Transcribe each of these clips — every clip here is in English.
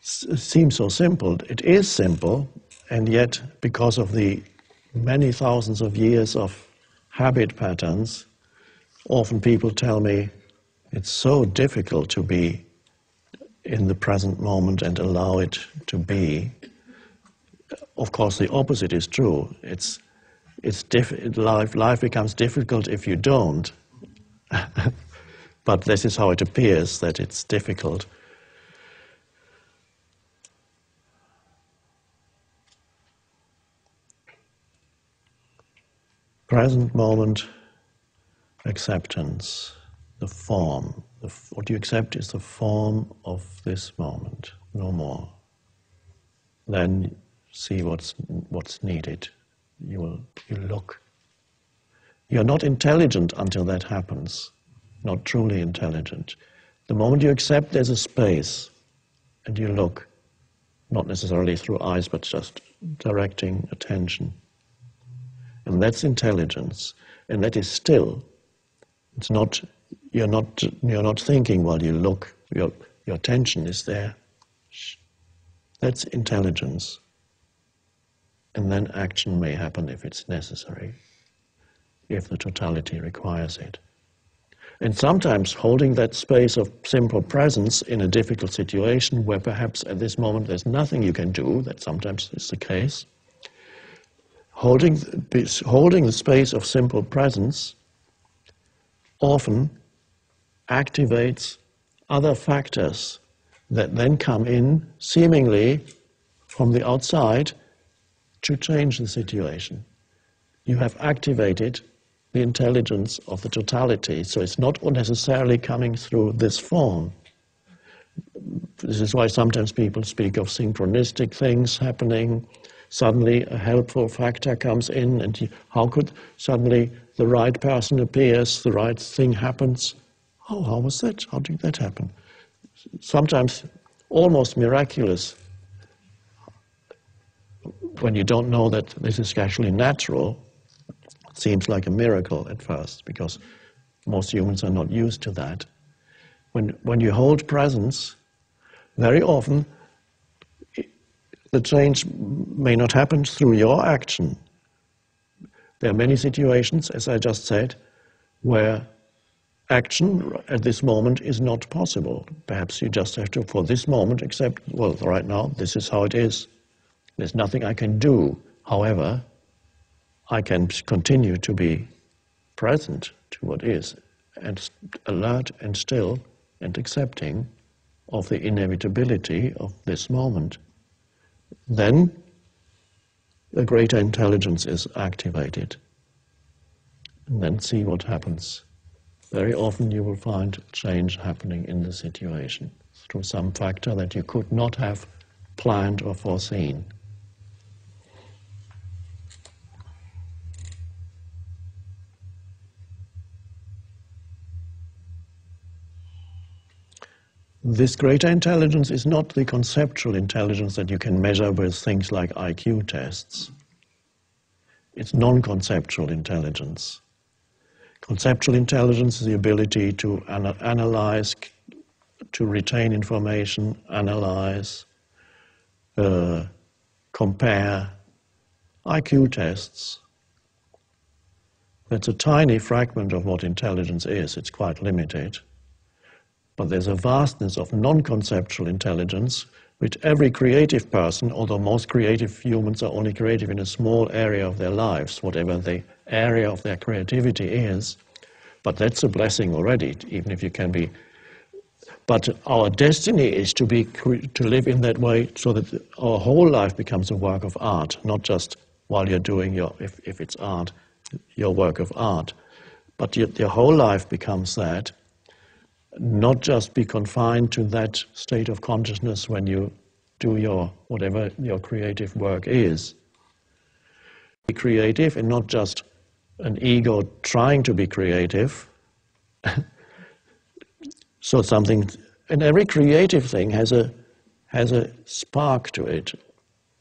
seems so simple. It is simple, and yet because of the many thousands of years of habit patterns, often people tell me it's so difficult to be in the present moment and allow it to be. Of course, the opposite is true. Life becomes difficult if you don't. But this is how it appears, that it's difficult. Present moment acceptance, the form. What you accept is the form of this moment, no more. Then see what's needed. You look. You're not intelligent until that happens, not truly intelligent. The moment you accept there's a space, and you look, not necessarily through eyes, but just directing attention. And that's intelligence, and that is still. It's not. You're not thinking while you look. Your attention is there. That's intelligence. And then action may happen if it's necessary, if the totality requires it. And sometimes holding that space of simple presence in a difficult situation where perhaps at this moment there's nothing you can do, that sometimes is the case, holding the space of simple presence often activates other factors that then come in seemingly from the outside to change the situation. You have activated the intelligence of the totality, so it's not necessarily coming through this form. This is why sometimes people speak of synchronistic things happening. Suddenly a helpful factor comes in, and how could suddenly the right person appears, the right thing happens? Oh, how was that? How did that happen? Sometimes almost miraculous, when you don't know that this is actually natural. It seems like a miracle at first, because most humans are not used to that. When you hold presence, very often the change may not happen through your action. There are many situations, as I just said, where action at this moment is not possible. Perhaps you just have to, for this moment, accept, well, right now, this is how it is. There's nothing I can do. However, I can continue to be present to what is, and alert and still and accepting of the inevitability of this moment. Then a greater intelligence is activated. And then see what happens. Very often you will find change happening in the situation through some factor that you could not have planned or foreseen. This greater intelligence is not the conceptual intelligence that you can measure with things like IQ tests. It's non-conceptual intelligence. Conceptual intelligence is the ability to analyze, to retain information, analyze, compare. IQ tests, that's a tiny fragment of what intelligence is. It's quite limited. But there's a vastness of non-conceptual intelligence which every creative person, although most creative humans are only creative in a small area of their lives, whatever the area of their creativity is, but that's a blessing already, even if you can be. But our destiny is to live in that way so that our whole life becomes a work of art, not just while you're doing if it's art, your work of art, but your whole life becomes that. Not just be confined to that state of consciousness when you do whatever your creative work is. Be creative and not just an ego trying to be creative. So and every creative thing has a spark to it,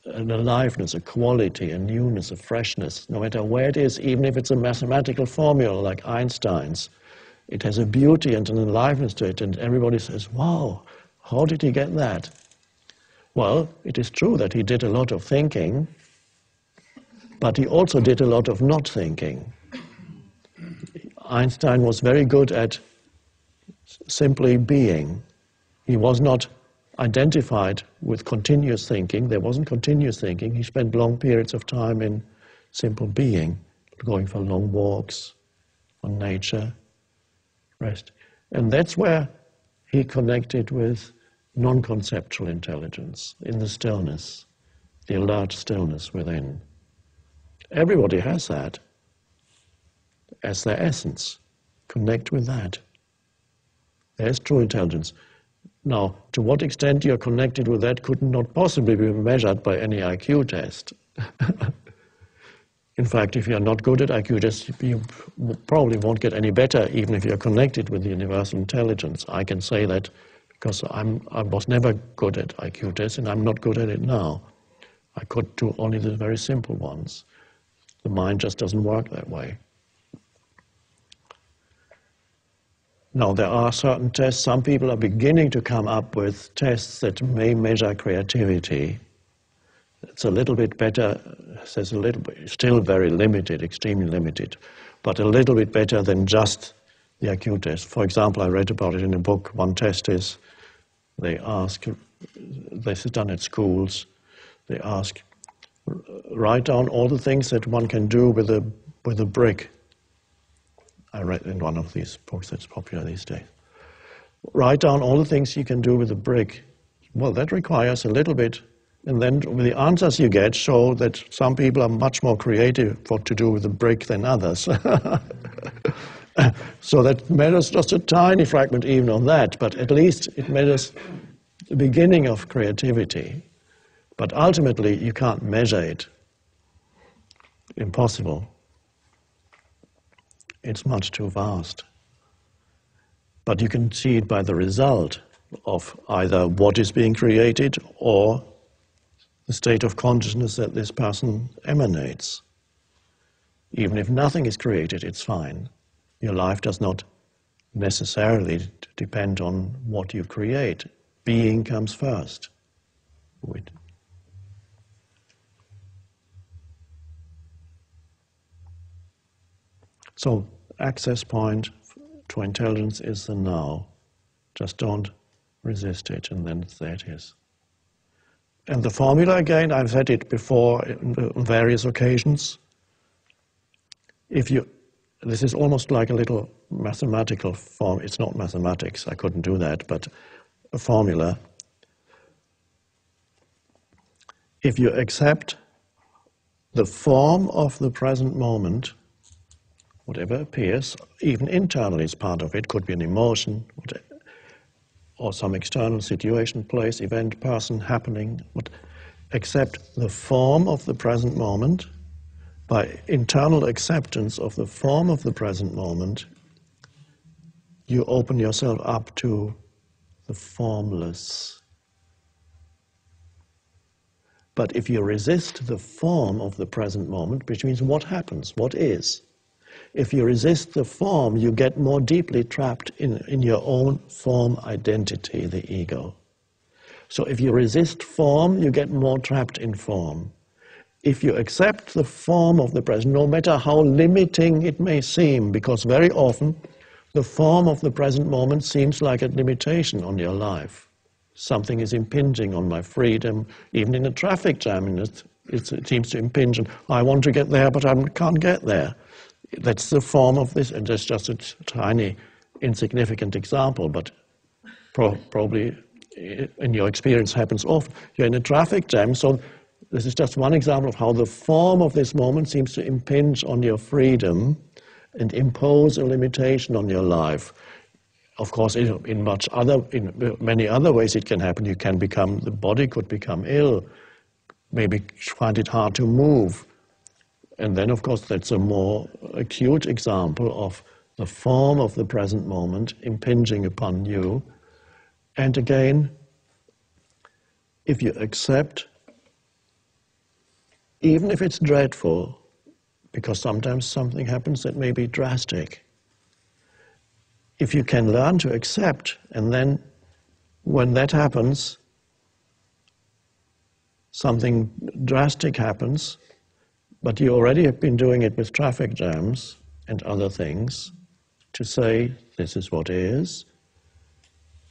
an aliveness, a quality, a newness, a freshness, no matter where it is, even if it's a mathematical formula like Einstein's. It has a beauty and an aliveness to it, and everybody says, wow, how did he get that? Well, it is true that he did a lot of thinking, but he also did a lot of not thinking. Einstein was very good at simply being. He was not identified with continuous thinking. There wasn't continuous thinking. He spent long periods of time in simple being, going for long walks on nature, rest. And that's where he connected with non-conceptual intelligence, in the stillness, the alert stillness within. Everybody has that as their essence. Connect with that. There's true intelligence. Now, to what extent you're connected with that could not possibly be measured by any IQ test. In fact, if you're not good at IQ tests, you probably won't get any better, even if you're connected with the universal intelligence. I can say that because I was never good at IQ tests, and I'm not good at it now. I could do only the very simple ones. The mind just doesn't work that way. Now, there are certain tests. Some people are beginning to come up with tests that may measure creativity. It's a little bit better, says a little bit, still very limited, extremely limited, but a little bit better than just the IQ test. For example, I read about it in a book. One test is, they ask, this is done at schools, they ask, write down all the things that one can do with a brick. I read in one of these books that's popular these days. Write down all the things you can do with a brick. Well, that requires a little bit, and then the answers you get show that some people are much more creative what to do with a brick than others. So that matters just a tiny fragment even on that, but at least it matters the beginning of creativity. But ultimately, you can't measure it. Impossible. It's much too vast. But you can see it by the result of either what is being created or the state of consciousness that this person emanates. Even if nothing is created, it's fine. Your life does not necessarily depend on what you create. Being comes first. So, access point to intelligence is the now. Just don't resist it, and then there it is. And the formula, again, I've said it before on various occasions. This is almost like a little mathematical form. It's not mathematics, I couldn't do that, but a formula. If you accept the form of the present moment, whatever appears, even internally is part of it, could be an emotion, or some external situation, place, event, person, happening, accept the form of the present moment. By internal acceptance of the form of the present moment, you open yourself up to the formless. But if you resist the form of the present moment, which means what happens, what is, if you resist the form, you get more deeply trapped in your own form identity, the ego. So if you resist form, you get more trapped in form. If you accept the form of the present, no matter how limiting it may seem, because very often the form of the present moment seems like a limitation on your life. Something is impinging on my freedom, even in a traffic jam, and it seems to impinge on, I want to get there, but I can't get there. That's the form of this, and that's just a tiny, insignificant example, but probably in your experience happens often. You're in a traffic jam, so this is just one example of how the form of this moment seems to impinge on your freedom and impose a limitation on your life. Of course, in many other ways it can happen. The body could become ill, maybe find it hard to move. And then, of course, that's a more acute example of the form of the present moment impinging upon you. And again, if you accept, even if it's dreadful, because sometimes something happens that may be drastic, if you can learn to accept, and then when that happens, something drastic happens, but you already have been doing it with traffic jams and other things, to say, this is what is,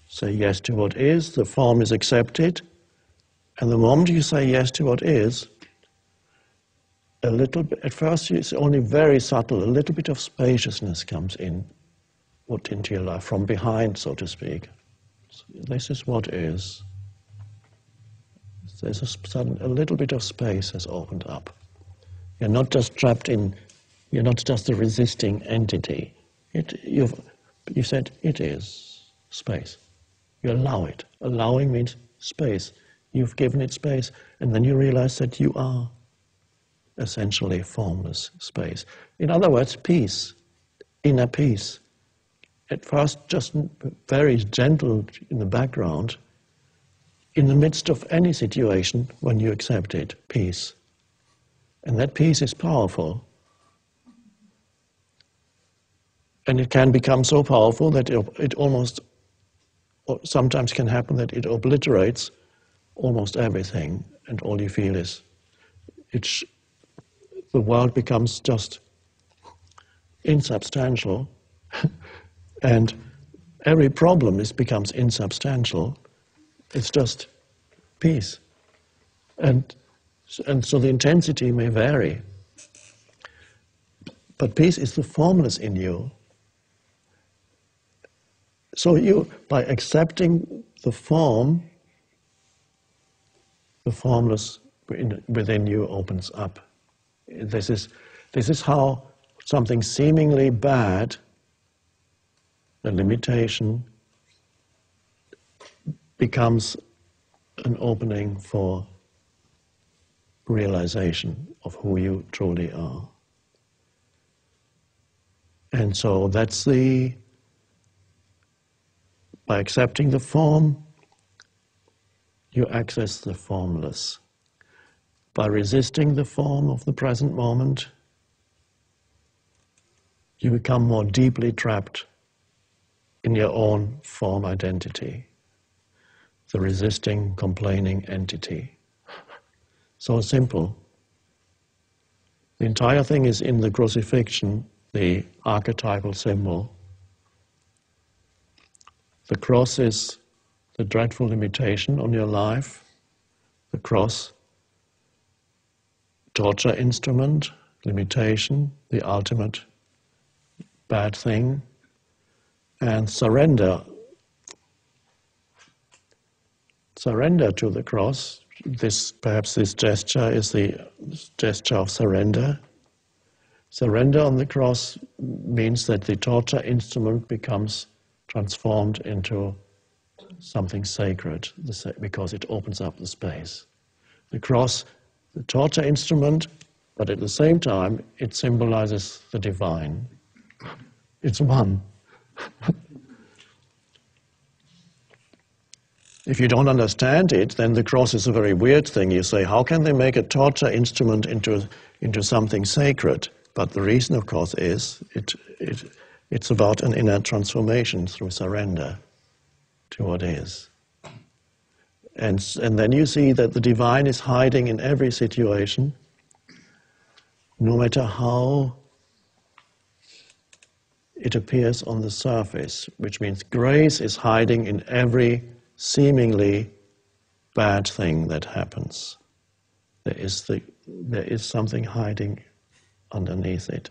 say yes to what is, the form is accepted, and the moment you say yes to what is, a little bit, at first it's only very subtle, a little bit of spaciousness comes in, put into your life, from behind, so to speak. This is what is. There's a little bit of space has opened up. You're not just trapped in, you're not just a resisting entity. You said it is space. You allow it. Allowing means space. You've given it space, and then you realize that you are essentially formless space. In other words, peace, inner peace. At first, just very gentle in the background, in the midst of any situation, when you accept it, peace. And that peace is powerful. And it can become so powerful that it almost, or sometimes can happen that it obliterates almost everything, and all you feel is, the world becomes just insubstantial, and every problem becomes insubstantial. It's just peace. And so the intensity may vary. But peace is the formless in you. So by accepting the form, the formless within you opens up. This is how something seemingly bad, a limitation, becomes an opening for realization of who you truly are. And so that's by accepting the form, you access the formless. By resisting the form of the present moment, you become more deeply trapped in your own form identity, the resisting, complaining entity. So simple. The entire thing is in the crucifixion, the archetypal symbol. The cross is the dreadful limitation on your life. The cross, torture instrument, limitation, the ultimate bad thing. And surrender to the cross. Perhaps this gesture is the gesture of surrender. Surrender on the cross means that the torture instrument becomes transformed into something sacred, because it opens up the space. The cross, the torture instrument, but at the same time, it symbolizes the divine. It's one. If you don't understand it, then the cross is a very weird thing. You say, how can they make a torture instrument into something sacred? But the reason, of course, is it's about an inner transformation through surrender to what is. And then you see that the divine is hiding in every situation, no matter how it appears on the surface, which means grace is hiding in every seemingly bad thing that happens. There is something hiding underneath it.